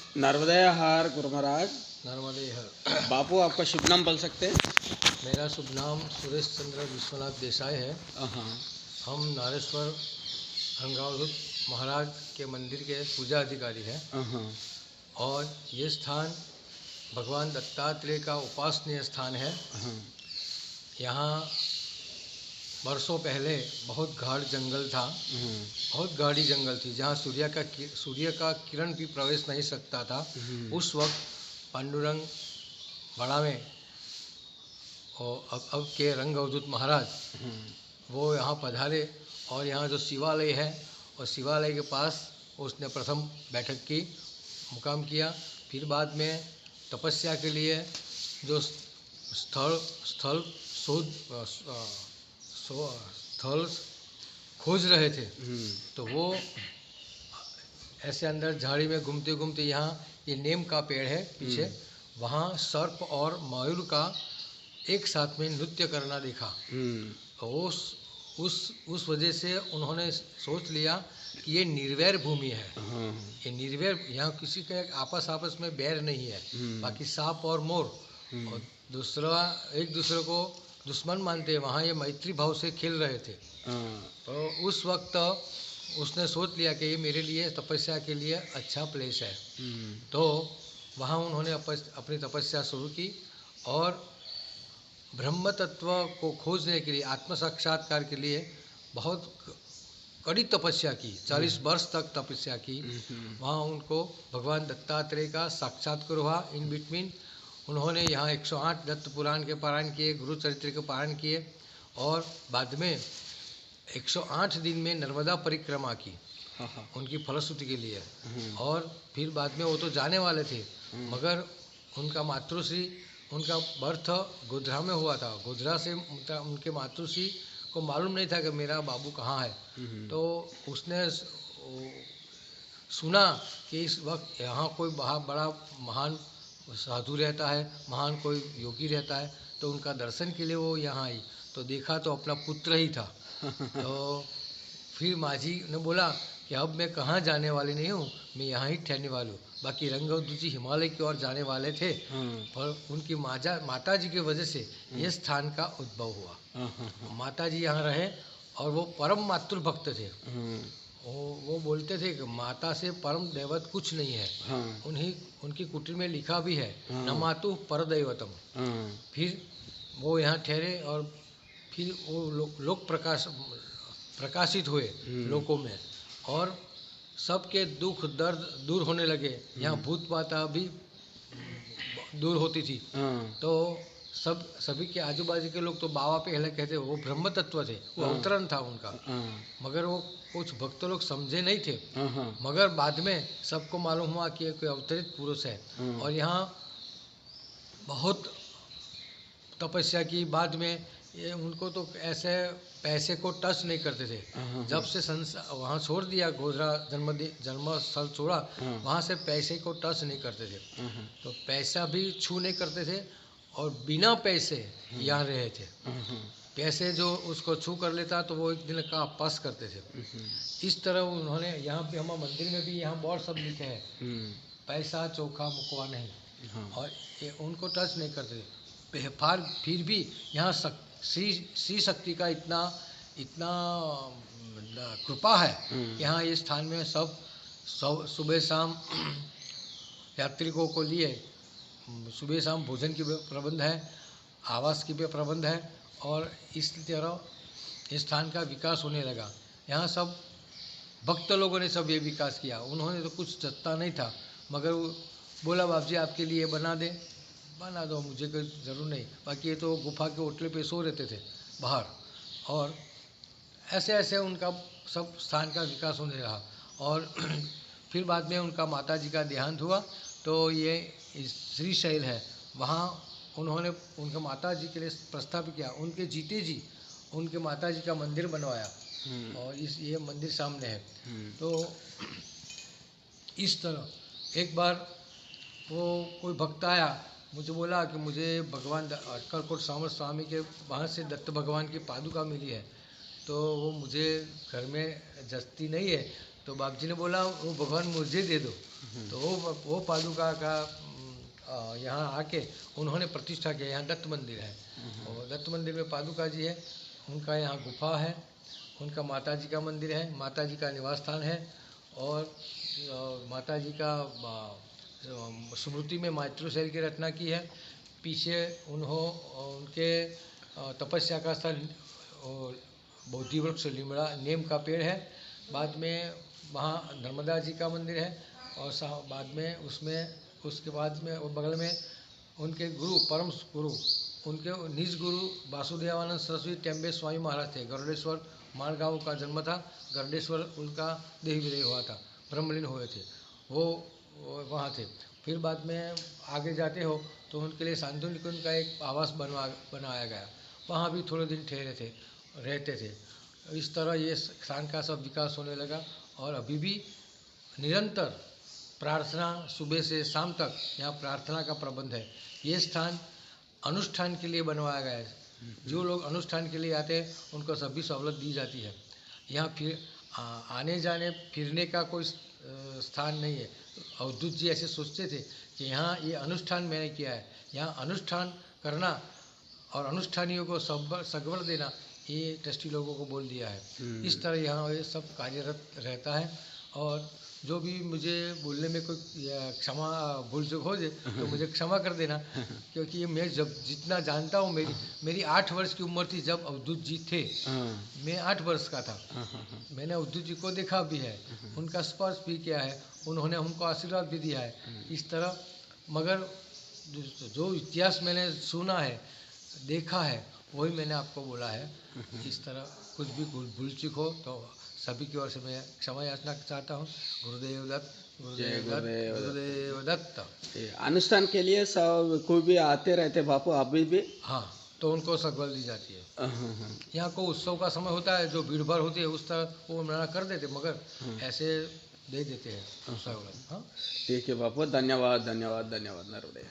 नर्मदे हर गुरु महाराज। नर्मदे हर। बापू आपका शुभ नाम बोल सकते हैं? मेरा शुभ नाम सुरेश चंद्र विश्वनाथ देसाई है। हम नारेश्वर रंगावधूत महाराज के मंदिर के पूजा अधिकारी हैं। और ये स्थान भगवान दत्तात्रेय का उपासनीय स्थान है। यहाँ वर्षों पहले बहुत गाढ़ जंगल था, बहुत गाढ़ी जंगल थी, जहाँ सूर्य का किरण भी प्रवेश नहीं सकता था। उस वक्त पांडुरंग बड़ा में और अब के रंगावधूत महाराज वो यहाँ पधारे और यहाँ जो शिवालय है और शिवालय के पास उसने प्रथम बैठक की, मुकाम किया। फिर बाद में तपस्या के लिए जो स्थल खोज रहे थे, तो वो ऐसे अंदर झाड़ी में घूमते घूमते यहाँ ये नीम का पेड़ है पीछे, वहाँ सर्प और मयूर का एक साथ में नृत्य करना देखा। तो उस वजह से उन्होंने सोच लिया कि ये निर्वैर भूमि है। ये निर्वैर, यहाँ किसी का आपस में बैर नहीं है। बाकी सांप और मोर और एक दूसरे को दुश्मन मानते हैं, वहाँ ये मैत्री भाव से खेल रहे थे। तो उस वक्त उसने सोच लिया कि ये मेरे लिए तपस्या के लिए अच्छा प्लेस है। तो वहाँ उन्होंने अपनी तपस्या शुरू की और ब्रह्म तत्व को खोजने के लिए, आत्म साक्षात्कार के लिए बहुत कड़ी तपस्या की। 40 वर्ष तक तपस्या की। वहाँ उनको भगवान दत्तात्रेय का साक्षात्कार हुआ। इन बिटवीन उन्होंने यहाँ 108 दत्त पुराण के पारायण किए, गुरु चरित्र के पारायण किए और बाद में 108 दिन में नर्मदा परिक्रमा की उनकी फलश्रुति के लिए। और फिर बाद में वो तो जाने वाले थे, मगर उनका मातृश्री, उनका बर्थ गोधरा में हुआ था। गोधरा से उनके मातृश्री को मालूम नहीं था कि मेरा बाबू कहाँ है। तो उसने सुना कि इस वक्त यहाँ कोई बड़ा महान साधु रहता है, महान कोई योगी रहता है। तो उनका दर्शन के लिए वो यहाँ आई, तो देखा तो अपना पुत्र ही था। तो फिर माझी ने बोला कि अब मैं कहाँ जाने वाली नहीं हूँ, मैं यहाँ ही ठहरने वाली हूँ। बाकी रंगावधूत जी हिमालय की ओर जाने वाले थे, पर उनकी माता जी की वजह से ये स्थान का उद्भव हुआ। माता जी यहाँ रहे और वो परम मातृभक्त थे। वो बोलते थे कि माता से परम दैवत कुछ नहीं है। उनकी कुटी में लिखा भी है, न मातु पर दैवतम। फिर वो यहाँ ठहरे और फिर वो लोक प्रकाशित हुए लोकों में और सबके दुख दर्द दूर होने लगे। यहाँ भूत बाधा भी दूर होती थी। तो सभी के आजू बाजू के लोग तो बाबा पे पहले कहते वो ब्रह्म तत्व थे, वो अवतरण था उनका। मगर वो कुछ भक्त लोग समझे नहीं थे। मगर बाद में सबको मालूम हुआ कि कोई अवतरित पुरुष है। और यहाँ बहुत तपस्या की। बाद में ये उनको तो ऐसे पैसे को टच नहीं करते थे। जब से वहाँ छोड़ दिया, गोधरा जन्म स्थल छोड़ा, वहाँ से पैसे को टच नहीं करते थे। तो पैसा भी छू नहीं करते थे और बिना पैसे यहाँ रहे थे। पैसे जो उसको छू कर लेता तो वो एक दिन का पास करते थे। इस तरह उन्होंने यहाँ पे हमारे मंदिर में भी यहाँ बहुत सब लिखे हैं, पैसा चोखा मुकवा नहीं। और ये उनको टच नहीं करते थे। फिर भी यहाँ श्री शक्ति का इतना कृपा है। यहाँ इस स्थान में सब सुबह शाम यात्रिकों को लिए सुबह शाम भोजन की प्रबंध है, आवास की भी प्रबंध है। और इस तरह इस स्थान का विकास होने लगा। यहाँ सब भक्त लोगों ने सब ये विकास किया। उन्होंने तो कुछ जत्ता नहीं था, मगर वो बोला बाप जी आपके लिए बना दो, मुझे कोई ज़रूर नहीं। बाकी ये तो गुफा के ओटले पे सो रहते थे बाहर। और ऐसे उनका सब स्थान का विकास होने रहा। और फिर बाद में उनका माता जी का देहांत हुआ, तो ये श्रीशैल है, वहाँ उन्होंने उनके माता जी के लिए प्रस्ताव किया। उनके जीते जी उनके माता जी का मंदिर बनवाया और ये मंदिर सामने है। तो इस तरह एक बार वो कोई भक्त आया, मुझे बोला कि मुझे भगवान अक्कलकोट सामर्थ स्वामी के वहाँ से दत्त भगवान की पादुका मिली है, तो वो मुझे घर में जस्ती नहीं है। तो बाप जी ने बोला वो भगवान मुझे दे दो। तो वो पादुका का यहाँ आके उन्होंने प्रतिष्ठा किया। यहाँ दत्त मंदिर है और दत्त मंदिर में पादुका जी है, उनका यहाँ गुफा है, उनका माता जी का मंदिर है, माता जी का निवास स्थान है और माता जी का स्मृति में मातृशैल की रचना की है। पीछे उनके तपस्या का स्थल बोधि वृक्ष लिमड़ा नीम का पेड़ है। बाद में वहाँ नर्मदा जी का मंदिर है और बाद में उसके बाद में और बगल में उनके गुरु परम गुरु उनके निज गुरु वासुदेवानंद सरस्वती टेम्बे स्वामी महाराज थे। गरुड़ेश्वर माणगांव का जन्म था। गरुड़ेश्वर उनका देह विलय हुआ था, ब्रह्मलीन हुए थे, वो वहाँ थे। फिर बाद में आगे जाते हो तो उनके लिए शांति निकुंज का एक आवास बनाया गया, वहाँ भी थोड़े दिन ठहरे रहते थे। इस तरह ये स्थान का सब विकास होने लगा और अभी भी निरंतर प्रार्थना सुबह से शाम तक यहाँ प्रार्थना का प्रबंध है। ये स्थान अनुष्ठान के लिए बनवाया गया है। जो लोग अनुष्ठान के लिए आते हैं उनको सभी सहूलत दी जाती है। यहाँ फिर आने जाने फिरने का कोई स्थान नहीं है। अवधूत जी ऐसे सोचते थे कि यहाँ ये अनुष्ठान मैंने किया है, यहाँ अनुष्ठान करना और अनुष्ठानियों को सगवड़ देना ये ट्रस्टी लोगों को बोल दिया है। इस तरह यहाँ ये सब कार्यरत रहता है और जो भी मुझे बोलने में कोई क्षमा भूल चूक हो जाए तो मुझे क्षमा कर देना, क्योंकि मैं जब जितना जानता हूँ मेरी 8 वर्ष की उम्र थी जब अवधूत जी थे। मैं 8 वर्ष का था। मैंने अवधूत जी को देखा भी है, उनका स्पर्श भी किया है, उन्होंने हमको आशीर्वाद भी दिया है। इस तरह मगर जो इतिहास मैंने सुना है देखा है वही मैंने आपको बोला है। इस तरह कुछ भी भूल चूक हो तो सभी की ओर से मैं क्षमा याचना चाहता हूँ। गुरुदेव दत्त, गुरुदेव दत्त, गुरुदेव दत्त। अनुष्ठान के लिए सब कोई भी आते रहते बापू अभी भी? हाँ, तो उनको सगवड़ दी जाती है। यहाँ को उत्सव का समय होता है, जो भीड़ भाड़ होती है उस तरह वो मना कर देते, मगर ऐसे दे देते हैं सगवड़। हाँ, ठीक है बापू, धन्यवाद धन्यवाद धन्यवाद नरोदय।